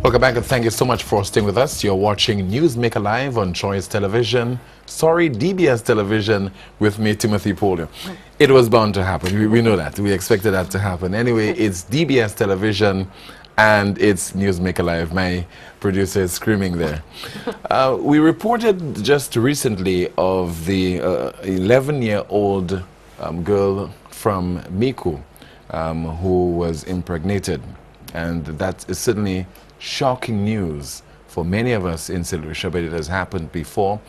Welcome back and thank you so much for staying with us. You're watching NewsMaker Live on Choice Television. Sorry, DBS Television with me, Timothy Polio. It was bound to happen. We know that. We expected that to happen. Anyway, it's DBS Television and it's NewsMaker Live. My producer is screaming there. We reported just recently of the 11-year-old girl from Miku who was impregnated. And that is certainly shocking news for many of us in St. Lucia, but it has happened before.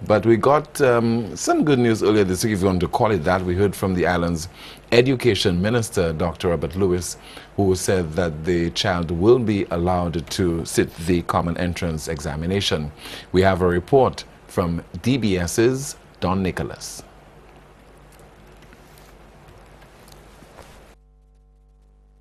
But we got some good news earlier this week, if you want to call it that. We heard from the island's Education Minister, Dr. Robert Lewis, who said that the child will be allowed to sit the Common Entrance Examination. We have a report from DBS's Don Nicholas.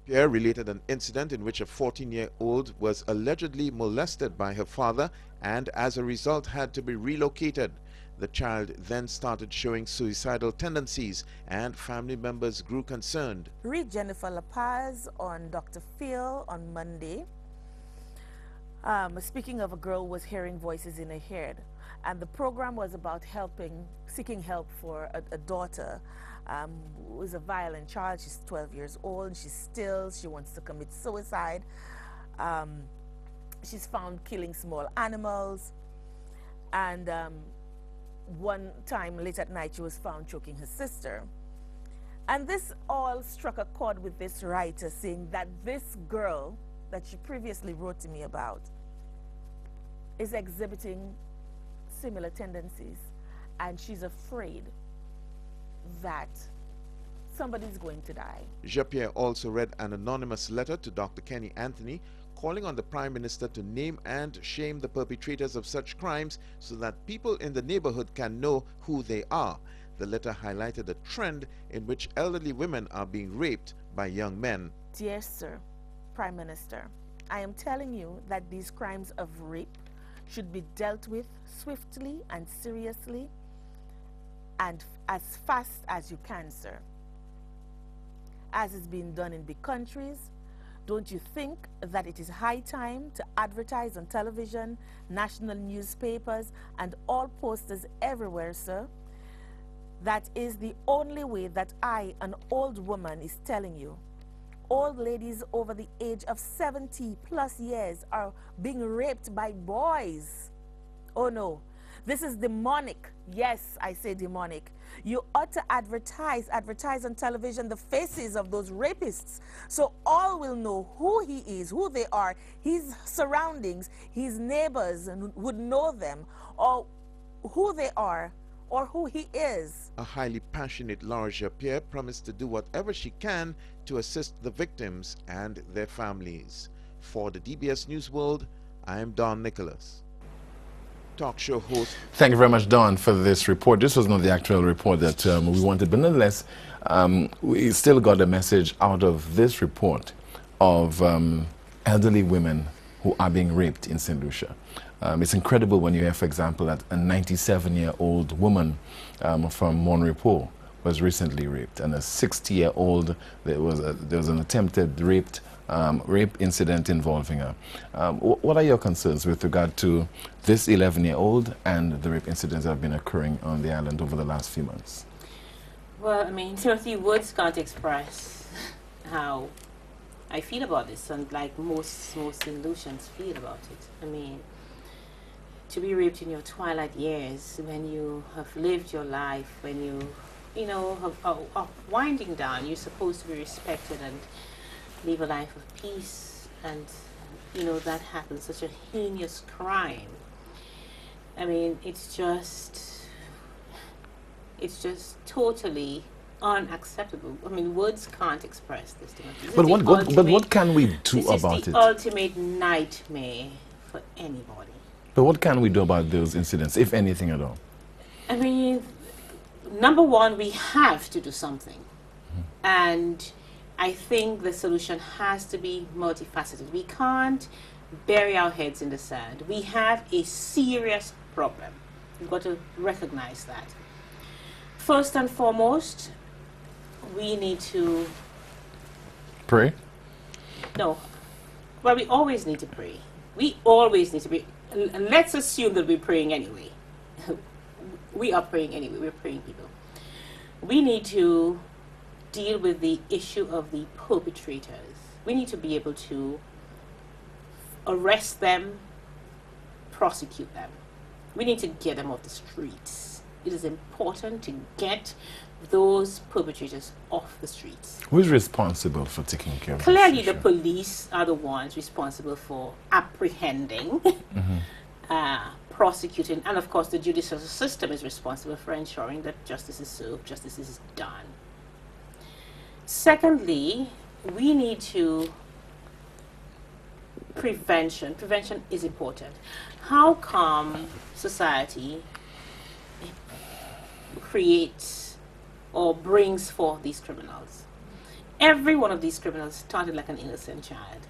Pierre related an incident in which a 14-year-old was allegedly molested by her father and as a result had to be relocated. The child then started showing suicidal tendencies and family members grew concerned. Read Jennifer La Paz on Dr. Phil on Monday. Speaking of a girl who was hearing voices in her head, and the program was about seeking help for a daughter who is a violent child. She's 12 years old. She wants to commit suicide. She's found killing small animals. And one time late at night, she was found choking her sister. And this all struck a chord with this writer, saying that this girl that she previously wrote to me about is exhibiting similar tendencies. And she's afraid that somebody's going to die. Jean-Pierre also read an anonymous letter to Dr. Kenny Anthony calling on the Prime Minister to name and shame the perpetrators of such crimes so that people in the neighborhood can know who they are. The letter highlighted a trend in which elderly women are being raped by young men. Dear Sir, Prime Minister, I am telling you that these crimes of rape should be dealt with swiftly and seriously and as fast as you can, sir. As is being done in big countries, don't you think that it is high time to advertise on television, national newspapers, and all posters everywhere, sir? That is the only way that I, an old woman, is telling you. Old ladies over the age of 70 plus years are being raped by boys. Oh no. This is demonic. Yes, I say demonic. You ought to advertise on television the faces of those rapists so all will know who he is, who they are, his surroundings, his neighbors would know them, or who they are, or who he is. A highly passionate Laura Jean-Pierre promised to do whatever she can to assist the victims and their families. For the DBS News World, I am Don Nicholas. Talk show host. Thank you very much, Don, for this report. This was not the actual report that we wanted, but nonetheless, we still got a message out of this report of elderly women who are being raped in St. Lucia. It's incredible when you hear, for example, that a 97-year-old woman from Monrepo was recently raped, and a 60-year-old, there was an attempted rape incident involving her. What are your concerns with regard to this 11-year-old and the rape incidents that have been occurring on the island over the last few months? Well, I mean, Timothy, words can't express how I feel about this, and like most St. Lucians feel about it. I mean, to be raped in your twilight years, when you have lived your life, when you know, are winding down, you're supposed to be respected and live a life of peace, and that happens, such a heinous crime. I mean, it's just totally unacceptable. I mean, words can't express this. But what can we do about it? This is the ultimate nightmare for anybody. But what can we do about those incidents, if anything at all? I mean, number one, we have to do something, and I think the solution has to be multifaceted. We can't bury our heads in the sand. We have a serious problem. We've got to recognize that. First and foremost, we need to pray. No. Well, we always need to pray. we always need to be, let's assume that we're praying anyway. We are praying anyway, we're praying people. We need to deal with the issue of the perpetrators. We need to be able to arrest them, prosecute them. We need to get them off the streets. It is important to get those perpetrators off the streets. Who is responsible for taking care of this Clearly, the issue? police are the ones responsible for apprehending, prosecuting, and of course, the judicial system is responsible for ensuring that justice is served, justice is done. Secondly, we need to prevention. Prevention is important. How come society creates or brings forth these criminals? Every one of these criminals started like an innocent child.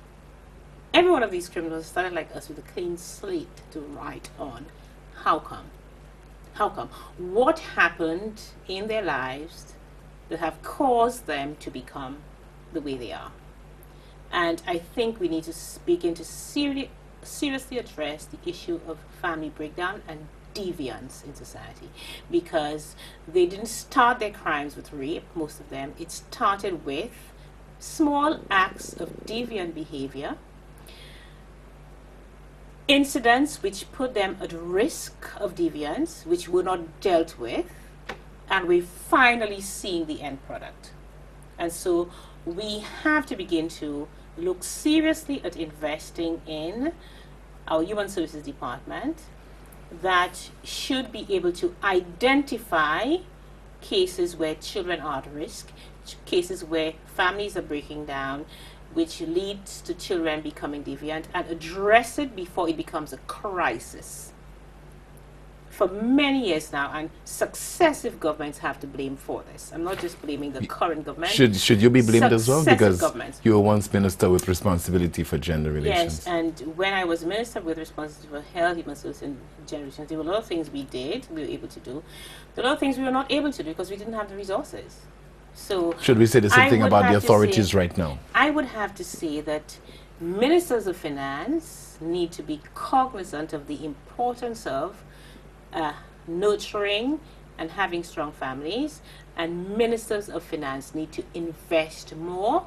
Every one of these criminals started like us with a clean slate to write on. How come? How come? What happened in their lives that have caused them to become the way they are? And I think we need to begin to seriously address the issue of family breakdown and deviance in society, because they didn't start their crimes with rape, most of them. It started with small acts of deviant behavior, incidents which put them at risk of deviance, which were not dealt with, and we're finally seeing the end product. And so we have to begin to look seriously at investing in our human services department that should be able to identify cases where children are at risk, cases where families are breaking down, which leads to children becoming deviant, and address it before it becomes a crisis. For many years now, and successive governments have to blame for this. I'm not just blaming the current government. Should you be blamed as well? Because governments. you were once minister with responsibility for gender relations. Yes, and when I was minister with responsibility for health, human services, and gender relations, there were a lot of things we were able to do. There were a lot of things we were not able to do because we didn't have the resources. So should we say the same thing about the authorities right now? I would have to say that ministers of finance need to be cognizant of the importance of nurturing and having strong families, and ministers of finance need to invest more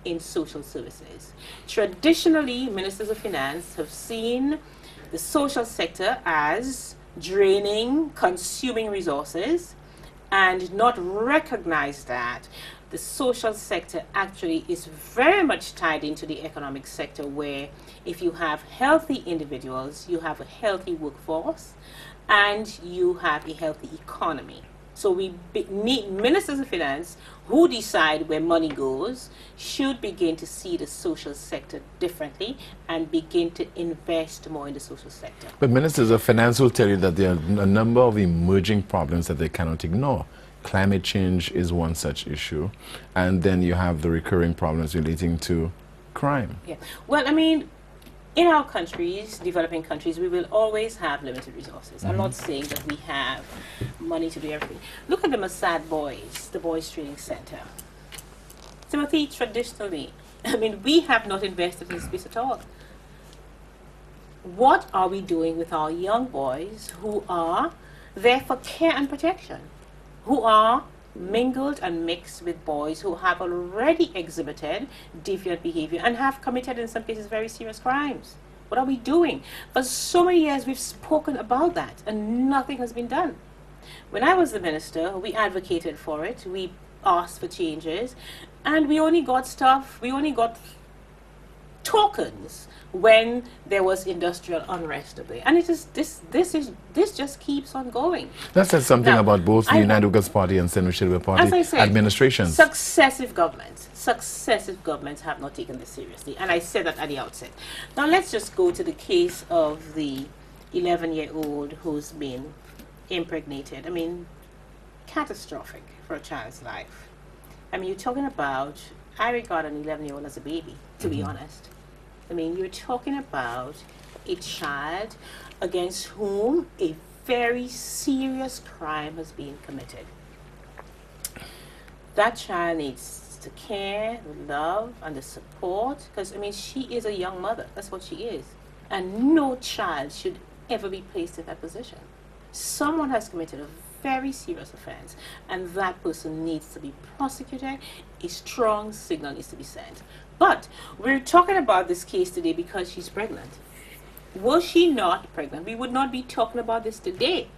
in social services. Traditionally, ministers of finance have seen the social sector as draining, consuming resources, and not recognize that the social sector actually is very much tied into the economic sector, where if you have healthy individuals, you have a healthy workforce, and you have a healthy economy. So we need ministers of finance who decide where money goes should begin to see the social sector differently and begin to invest more in the social sector. But ministers of finance will tell you that there are a number of emerging problems that they cannot ignore. Climate change is one such issue, and then you have the recurring problems relating to crime. Yeah. Well, I mean, in our countries, developing countries, we will always have limited resources. I'm not saying that we have money to do everything. Look at the Mossad boys, the Boys Training Center. Timothy, traditionally, I mean, we have not invested in this space at all. What are we doing with our young boys who are there for care and protection, who are mingled and mixed with boys who have already exhibited deviant behavior and have committed, in some cases, very serious crimes? What are we doing? For so many years, we've spoken about that, and nothing has been done. When I was the minister, we advocated for it, we asked for changes, and we only got tokens when there was industrial unrest. And it is this just keeps on going. That says something Now, about both the United Workers' Party and St. Michel Party as I said, administrations. Successive governments have not taken this seriously, and I said that at the outset. Now let's just go to the case of the 11-year-old who's been impregnated. I mean, catastrophic for a child's life. I mean, you're talking about, I regard an 11-year-old as a baby, to be honest. I mean, you're talking about a child against whom a very serious crime has been committed. That child needs the care, the love, and the support, because, I mean, she is a young mother. That's what she is. And no child should ever be placed in that position. Someone has committed a very serious offense, and that person needs to be prosecuted. A strong signal needs to be sent. But we're talking about this case today because she's pregnant. Were she not pregnant, we would not be talking about this today.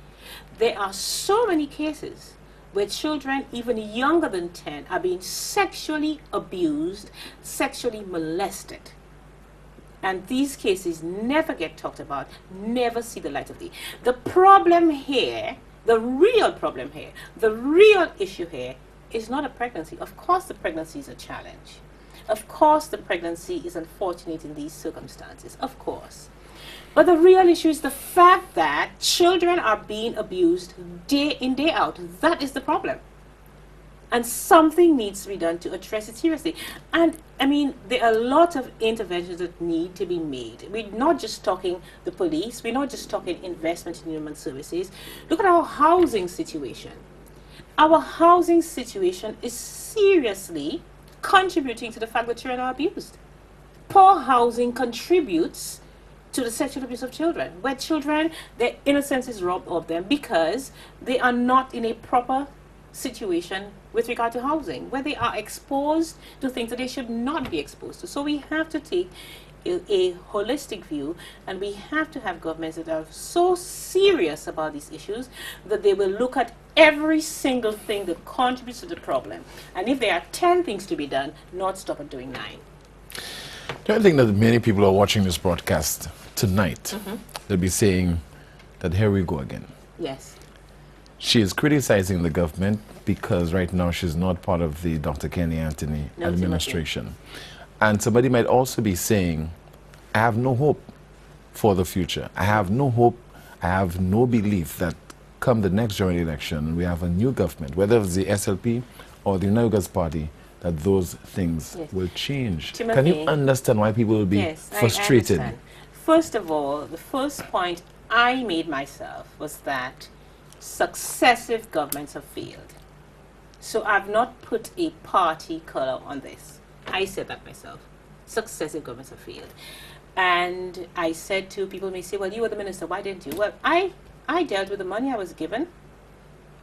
There are so many cases where children even younger than 10 are being sexually abused, sexually molested. And these cases never get talked about, never see the light of day. The problem here, the real problem here, the real issue here is not a pregnancy. Of course the pregnancy is a challenge. Of course the pregnancy is unfortunate in these circumstances. Of course. But the real issue is the fact that children are being abused day in, day out. That is the problem. And something needs to be done to address it seriously. And I mean, there are a lot of interventions that need to be made. We're not just talking the police. We're not just talking investment in human services. Look at our housing situation. Our housing situation is seriously contributing to the fact that children are abused. Poor housing contributes to the sexual abuse of children, where children, their innocence is robbed of them because they are not in a proper situation with regard to housing, where they are exposed to things that they should not be exposed to. So we have to take a holistic view, and we have to have governments that are so serious about these issues that they will look at every single thing that contributes to the problem. And if there are 10 things to be done, not stop at doing 9. Do you think that many people are watching this broadcast tonight? They'll be saying that here we go again. Yes. She is criticizing the government because right now she's not part of the Dr. Kenny Anthony administration. And somebody might also be saying, I have no hope for the future. I have no hope, I have no belief that come the next general election, we have a new government, whether it's the SLP or the United Party, that those things will change. Timothy, can you understand why people will be frustrated? I understand. First of all, the first point I made myself was that successive governments have failed. So I've not put a party color on this. I said that myself. Successive governments have failed. And I said to people, may say, well, you were the minister, why didn't you? Well, I dealt with the money I was given.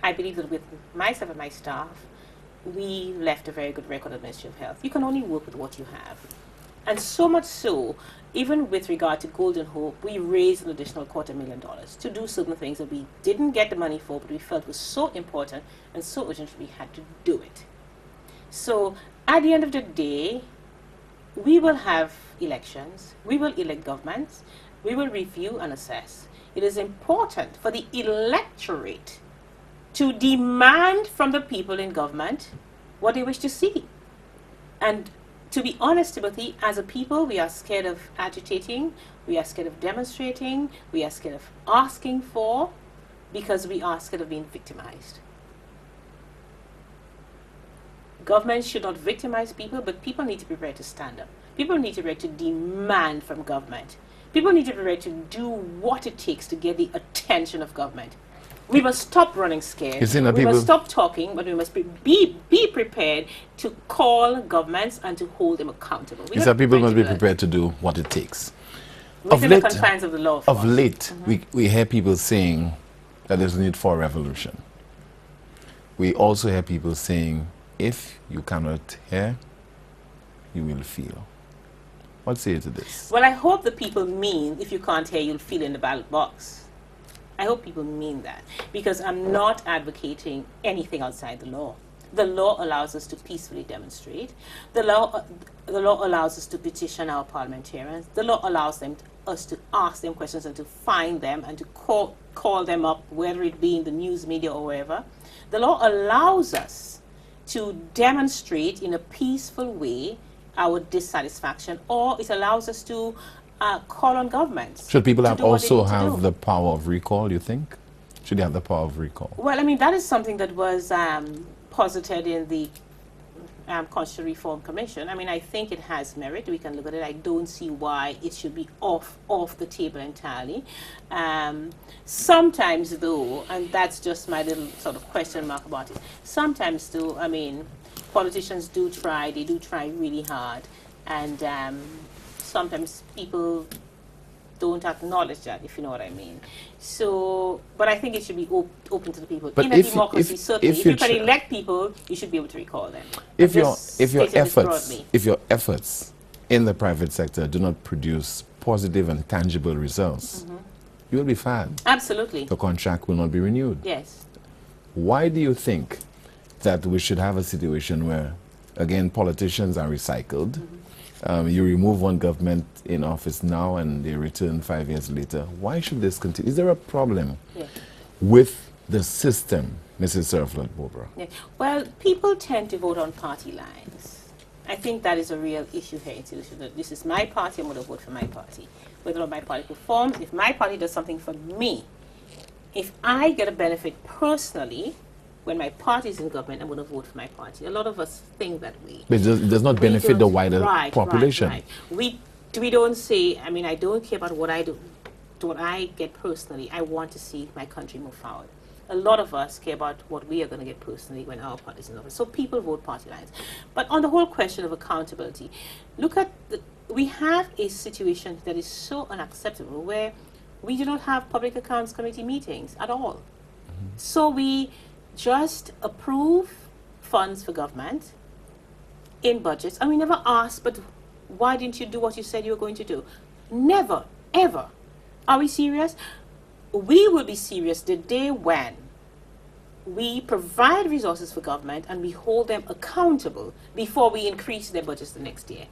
I believe that with myself and my staff, we left a very good record of Ministry of Health. You can only work with what you have. And so much so, even with regard to Golden Hope, we raised an additional $250,000 to do certain things that we didn't get the money for, but we felt was so important and so urgent we had to do it. So at the end of the day, we will have elections, we will elect governments, we will review and assess. It is important for the electorate to demand from the people in government what they wish to see. And to be honest, Timothy, as a people, we are scared of agitating, we are scared of demonstrating, we are scared of asking for, because we are scared of being victimized. Government should not victimize people, but people need to be prepared to stand up. People need to be ready to demand from government. People need to be ready to do what it takes to get the attention of government. We must stop running scared. We must stop talking, but we must be prepared to call governments and to hold them accountable. People must be prepared to do what it takes. Within the confines of the law, of late, we hear people saying that there's a need for a revolution. We also hear people saying, if you cannot hear, you will feel. What say you to this? Well, I hope the people mean, if you can't hear, you'll feel in the ballot box. I hope people mean that, because I'm not advocating anything outside the law. The law allows us to peacefully demonstrate. The law allows us to petition our parliamentarians. The law allows us to ask them questions and to find them and to call them up, whether it be in the news media or wherever. The law allows us to demonstrate in a peaceful way our dissatisfaction, or it allows us to call on governments. Should people also have the power of recall, you think? Should they have the power of recall? Well, I mean, that is something that was posited in the Constitutional Reform Commission. I mean, I think it has merit. We can look at it. I don't see why it should be off the table entirely. Sometimes, though, and that's just my little sort of question mark about it, sometimes, though, I mean, politicians do try. They do try really hard. And sometimes people don't acknowledge that, if you know what I mean. So, but I think it should be open to the people. But in a democracy, certainly, if you can elect people, you should be able to recall them. If your efforts in the private sector do not produce positive and tangible results, you will be fired. Absolutely. The contract will not be renewed. Yes. Why do you think that we should have a situation where, again, politicians are recycled? You remove one government in office now and they return 5 years later. Why should this continue? Is there a problem with the system, Mrs. Surflood-Bobra? Yeah. Well, people tend to vote on party lines. I think that is a real issue here in St. Lucia. This is my party, I'm going to vote for my party. Whether or not my party performs, if my party does something for me, if I get a benefit personally, when my party is in government, I'm going to vote for my party. A lot of us think that way. But it does not benefit the wider population. Right. We don't say, I mean, I don't care about what I do, what I get personally. I want to see my country move forward. A lot of us care about what we are going to get personally when our party is in office. So people vote party lines. But on the whole question of accountability, look at we have a situation that is so unacceptable where we do not have public accounts committee meetings at all. So we just approve funds for government in budgets, and we never ask, but why didn't you do what you said you were going to do? Never, ever. Are we serious? We will be serious the day when we provide resources for government and we hold them accountable before we increase their budgets the next year.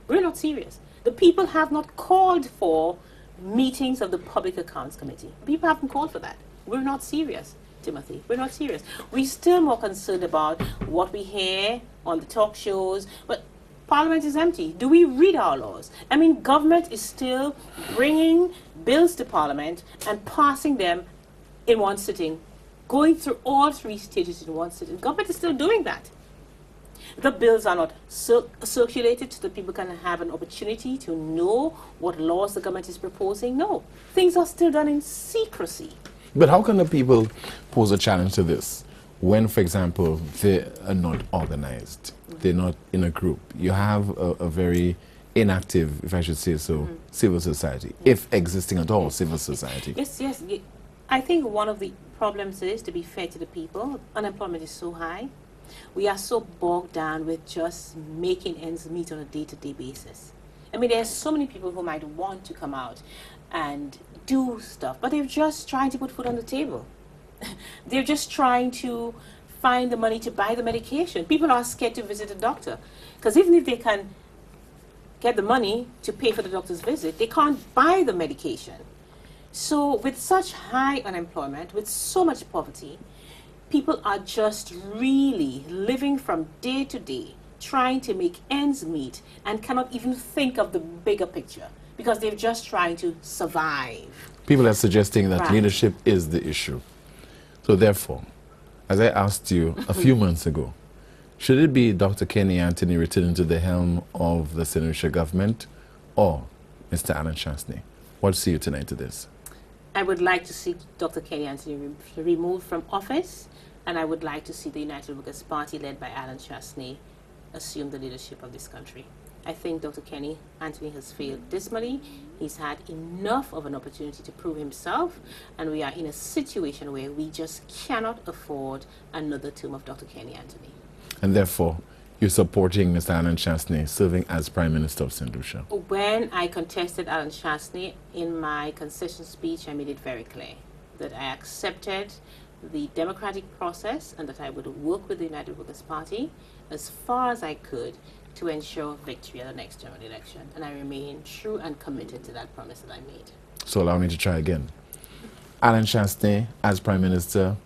We're not serious. The people have not called for meetings of the Public Accounts Committee. People haven't called for that. We're not serious, Timothy. We're not serious. We're still more concerned about what we hear on the talk shows, but Parliament is empty. Do we read our laws? I mean, government is still bringing bills to Parliament and passing them in one sitting, going through all three stages in one sitting. Government is still doing that. The bills are not circulated so that people can have an opportunity to know what laws the government is proposing. No, things are still done in secrecy. But how can the people pose a challenge to this when, for example, they are not organized? They're not in a group. You have a very inactive, if I should say so, civil society, if existing at all, civil society. Yes. I think one of the problems is, to be fair to the people, unemployment is so high. We are so bogged down with just making ends meet on a day-to-day basis. I mean, there's so many people who might want to come out and do stuff, but they're just trying to put food on the table. They're just trying to find the money to buy the medication. People are scared to visit a doctor because even if they can get the money to pay for the doctor's visit, they can't buy the medication. So with such high unemployment, with so much poverty, people are just really living from day to day, trying to make ends meet and cannot even think of the bigger picture because they're just trying to survive. People are suggesting that leadership is the issue. So therefore, as I asked you a few months ago, should it be Dr. Kenny Anthony returning to the helm of the St. Lucia government or Mr. Alan Chastney? What say you tonight to this? I would like to see Dr. Kenny Anthony removed from office, and I would like to see the United Workers' Party led by Alan Chastney assume the leadership of this country. I think Dr. Kenny Anthony has failed dismally. He's had enough of an opportunity to prove himself, and we are in a situation where we just cannot afford another term of Dr. Kenny Anthony. And therefore, you're supporting Mr. Alan Chastney serving as Prime Minister of St. Lucia? When I contested Alan Chastney, in my concession speech, I made it very clear that I accepted the democratic process and that I would work with the United Workers' Party as far as I could to ensure victory at the next general election. And I remain true and committed to that promise that I made. So allow me to try again. Alan Chastney, as Prime Minister,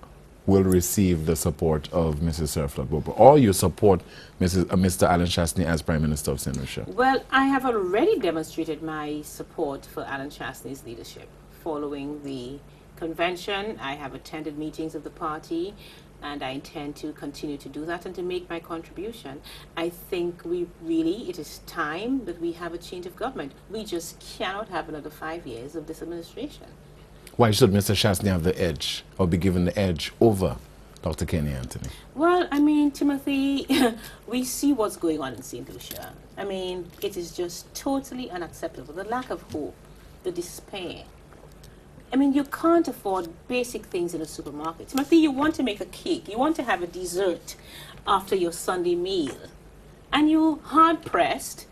will receive the support of Mrs. Surflood-Bobra, or you support Mr. Alan Chastney as Prime Minister of St. Lucia? Well, I have already demonstrated my support for Alan Chastney's leadership. Following the convention, I have attended meetings of the party, and I intend to continue to do that and to make my contribution. I think it is time that we have a change of government. We just cannot have another 5 years of this administration. Why should Mr. Chastney have the edge, or be given the edge over Dr. Kenny Anthony? Well, I mean, Timothy, we see what's going on in St. Lucia. I mean, it is just totally unacceptable. The lack of hope the despair. I mean, you can't afford basic things in a supermarket. Timothy, you want to make a cake, you want to have a dessert after your Sunday meal, and you're hard-pressed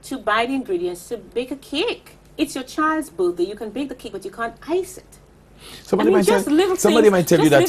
to buy the ingredients to bake a cake. It's your child's birthday, you can bake the cake, but you can't ice it. Somebody I mean, might tell you that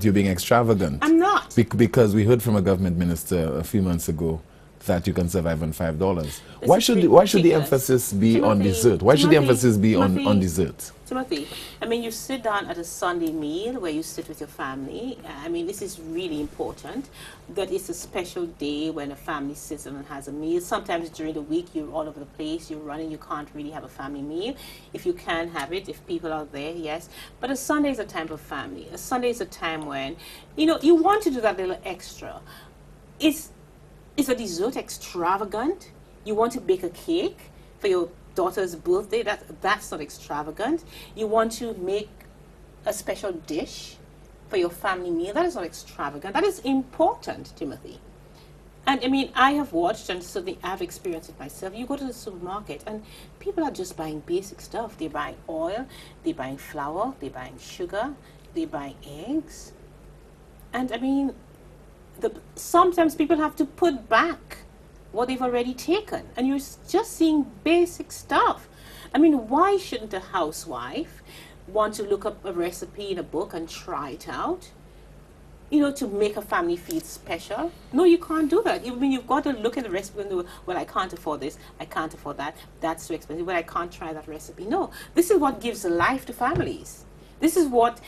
you're being extravagant. I'm not. Because we heard from a government minister a few months ago that you can survive on $5. Why should the emphasis be on dessert? Why should the emphasis be on dessert? Timothy, I mean, you sit down at a Sunday meal where you sit with your family. I mean, this is really important. That it's a special day when a family sits down and has a meal. Sometimes during the week, you're all over the place, you're running, you can't really have a family meal. If you can have it, if people are there, yes. But a Sunday is a time for family. A Sunday is a time when, you know, you want to do that little extra. Is a dessert extravagant? You want to bake a cake for your daughter's birthday? That's not extravagant. You want to make a special dish for your family meal? That is not extravagant. That is important, Timothy. And I mean, I have watched, and certainly I've experienced it myself. You go to the supermarket and people are just buying basic stuff. They're buying oil, they're buying flour, they're buying sugar, they're buying eggs. And I mean, sometimes people have to put back what they've already taken, and you're just seeing basic stuff. I mean, why shouldn't a housewife want to look up a recipe in a book and try it out, you know, to make a family feel special? No, you can't do that. I mean, you've got to look at the recipe and go, well, I can't afford this, I can't afford that, that's too expensive, well, I can't try that recipe. No, this is what gives life to families. This is what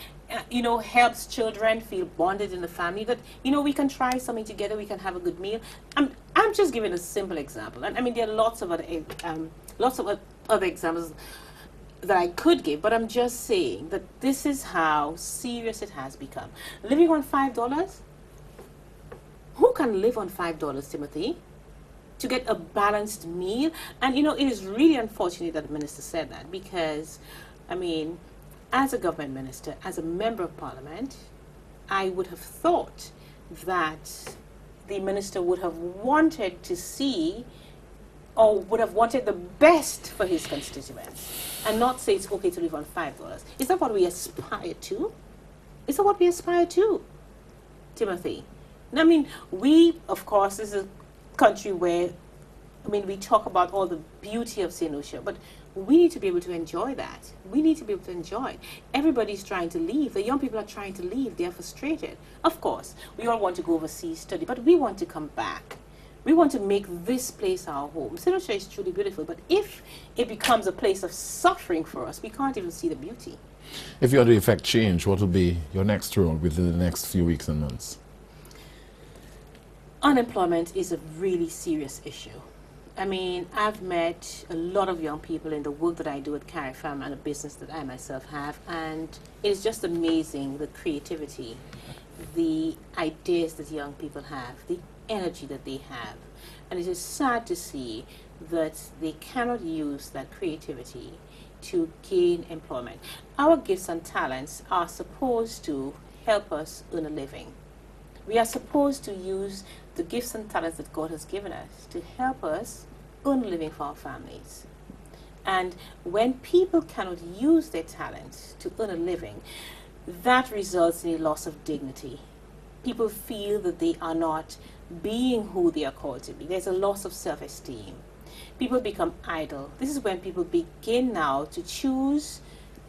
you know, helps children feel bonded in the family, that, you know, we can try something together, we can have a good meal. I'm just giving a simple example, and I mean, there are lots of other examples that I could give, but I'm just saying that this is how serious it has become. Living on $5? Who can live on $5, Timothy, to get a balanced meal? And, you know, it is really unfortunate that the minister said that, because, I mean, as a government minister, as a member of parliament, I would have thought that the minister would have wanted to see, or would have wanted the best for his constituents, and not say it's okay to live on $5. Is that what we aspire to? Is that what we aspire to, Timothy? I mean, we, of course, this is a country where, I mean, we talk about all the beauty of St. Lucia, but we need to be able to enjoy that. We need to be able to enjoy it. Everybody's trying to leave. The young people are trying to leave. They're frustrated. Of course, we all want to go overseas, study, but we want to come back. We want to make this place our home. St. Lucia is truly beautiful, but if it becomes a place of suffering for us, we can't even see the beauty. If you want to effect change, what will be your next role within the next few weeks and months? Unemployment is a really serious issue. I mean, I've met a lot of young people in the work that I do at Carry Farm and a business that I myself have, and it's just amazing, the creativity, the ideas that young people have, the energy that they have. And it is sad to see that they cannot use that creativity to gain employment. Our gifts and talents are supposed to help us earn a living. We are supposed to use the gifts and talents that God has given us to help us earn a living for our families. And when people cannot use their talents to earn a living, that results in a loss of dignity. People feel that they are not being who they are called to be. There's a loss of self-esteem. People become idle. This is when people begin now to choose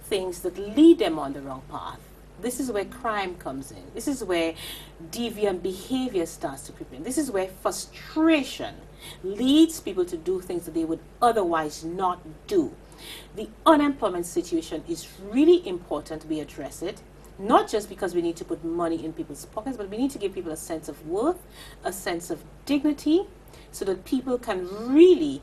things that lead them on the wrong path. This is where crime comes in. This is where deviant behavior starts to creep in. This is where frustration leads people to do things that they would otherwise not do. The unemployment situation is really important we address it, not just because we need to put money in people's pockets, but we need to give people a sense of worth, a sense of dignity, so that people can really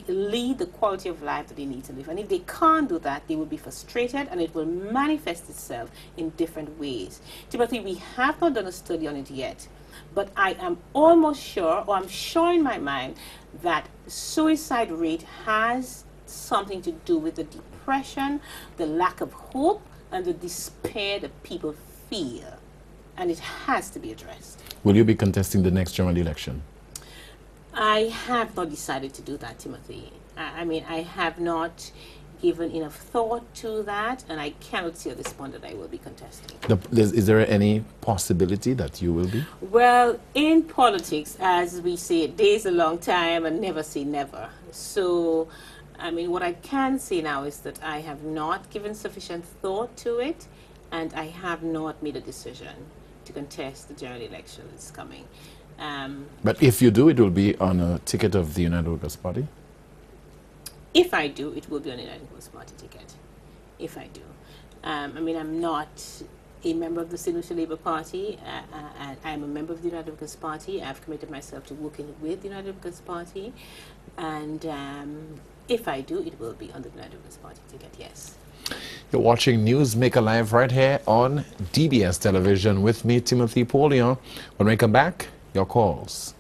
lead the quality of life that they need to live. And if they can't do that, they will be frustrated, and it will manifest itself in different ways. Timothy, we have not done a study on it yet, but I am almost sure, or I'm sure in my mind, that suicide rate has something to do with the depression, the lack of hope, and the despair that people feel. And it has to be addressed. Will you be contesting the next general election? I have not decided to do that, Timothy. I mean, I have not given enough thought to that, and I cannot see at this point that I will be contesting. Is there any possibility that you will be? Well, in politics, as we say, days a long time and never say never. So, I mean, what I can say now is that I have not given sufficient thought to it, and I have not made a decision to contest the general election that's coming. But if you do, it will be on a ticket of the United Workers' Party? If I do, it will be on the United Workers' Party ticket. If I do. I mean, I'm not a member of the Sinusha Labour Party. I'm a member of the United Workers' Party. I've committed myself to working with the United Workers' Party. And if I do, it will be on the United Workers' Party ticket, yes. You're watching NewsMaker Live right here on DBS Television with me, Timothy Polion. When we come back, your calls.